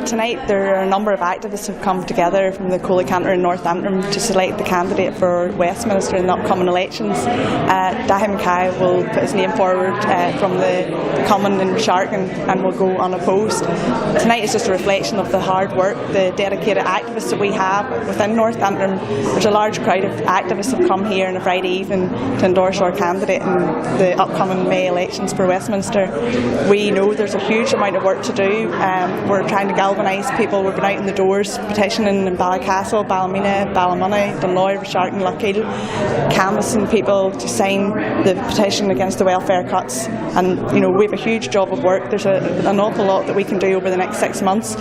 tonight there are a number of activists who have come together from the Cooley Cantor and North Antrim to select the candidate for Westminster in the upcoming elections. Daithi McKay will put his name forward from the Common in Sharkin and will go unopposed. Tonight is just a reflection of the hard work, the dedicated activists that we have within North Antrim. There's a large crowd of activists who have come here on a Friday evening to endorse our candidate in the upcoming May elections for Westminster. We know there's a huge amount of work to do. We're trying to galvanise people. We've been out in the doors petitioning in Ballycastle, Ballymena, Ballymoney, Dunloy, Resharton, Lockheed, canvassing people to sign the petition against the welfare cuts. And we have a huge job of work. There's an awful lot that we can do over the next 6 months.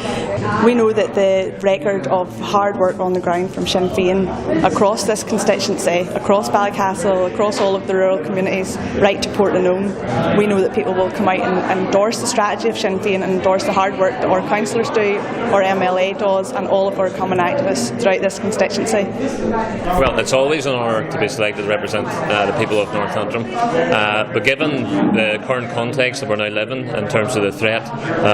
We know that the record of hard work on the ground from Sinn Féin across this constituency, across Ballycastle, across all of the rural communities, right to Portlanone, we know that people will come out and endorse the strategy of Sinn Féin and endorse the hard work that our councillors do, our MLA does, and all of our common activists throughout this constituency. Well, it's always an honour to be selected to represent the people of North Antrim, but given the current context that we're now living in terms of the threat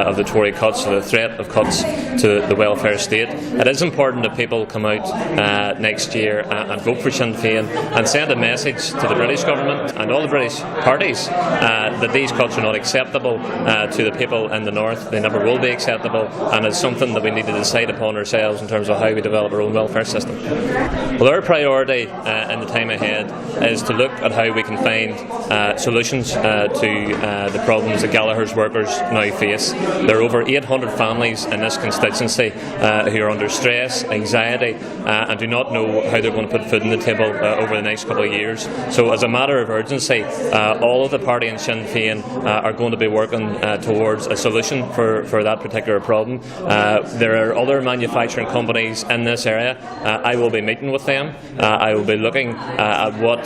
of the Tory cuts, the threat of cuts to the welfare state, it is important that people come out next year and vote for Sinn Féin and send a message to the British government and all the British parties that these cuts are not acceptable to the people in the north. They never will be acceptable, and it's something that we need to decide upon ourselves in terms of how we develop our own welfare system. Well, our priority in the time ahead is to look at how we can find solutions to the problems that Gallagher's workers now face. There are over 800 families in this constituency who are under stress, anxiety, and do not know how they're going to put food on the table over the next couple of years. So as a matter of urgency, all of the party in Sinn Féin are going to be working towards a solution for that particular problem. There are other manufacturing companies in this area. I will be meeting with them. I will be looking at what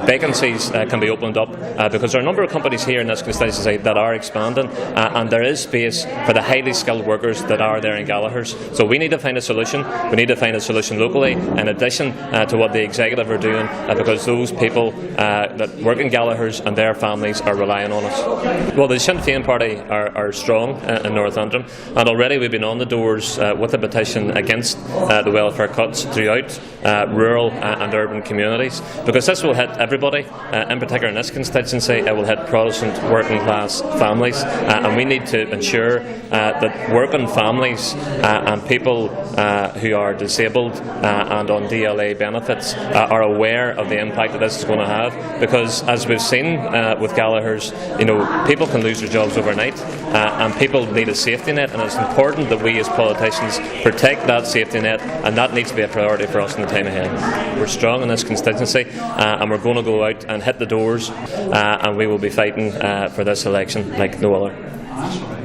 vacancies can be opened up, because there are a number of companies here in this constituency that are expanding, and there is space for the highly skilled workers that are there in Gallagher's. So we need to find a solution. We need to find a solution locally, in addition to what the executive are doing, because those people that work in Gallagher's and their families are relying on us. Well, the Sinn Féin party are strong in North Antrim, and already we've been on the doors with a petition against the welfare cuts throughout rural and urban communities, because this will hit everybody, in particular in this constituency. It will hit Protestant working class families, and we need to ensure that working families and people who are disabled and on DLA benefits are aware of the impact that this is going to have, because as we've seen with Gallagher's, people can lose their jobs overnight, and people need a safety net, and it's important that we as politicians protect that safety net, and that needs to be a priority for us in the time ahead. We're strong in this constituency, and we're going to go out and hit the doors, and we will be fighting for this election like no other.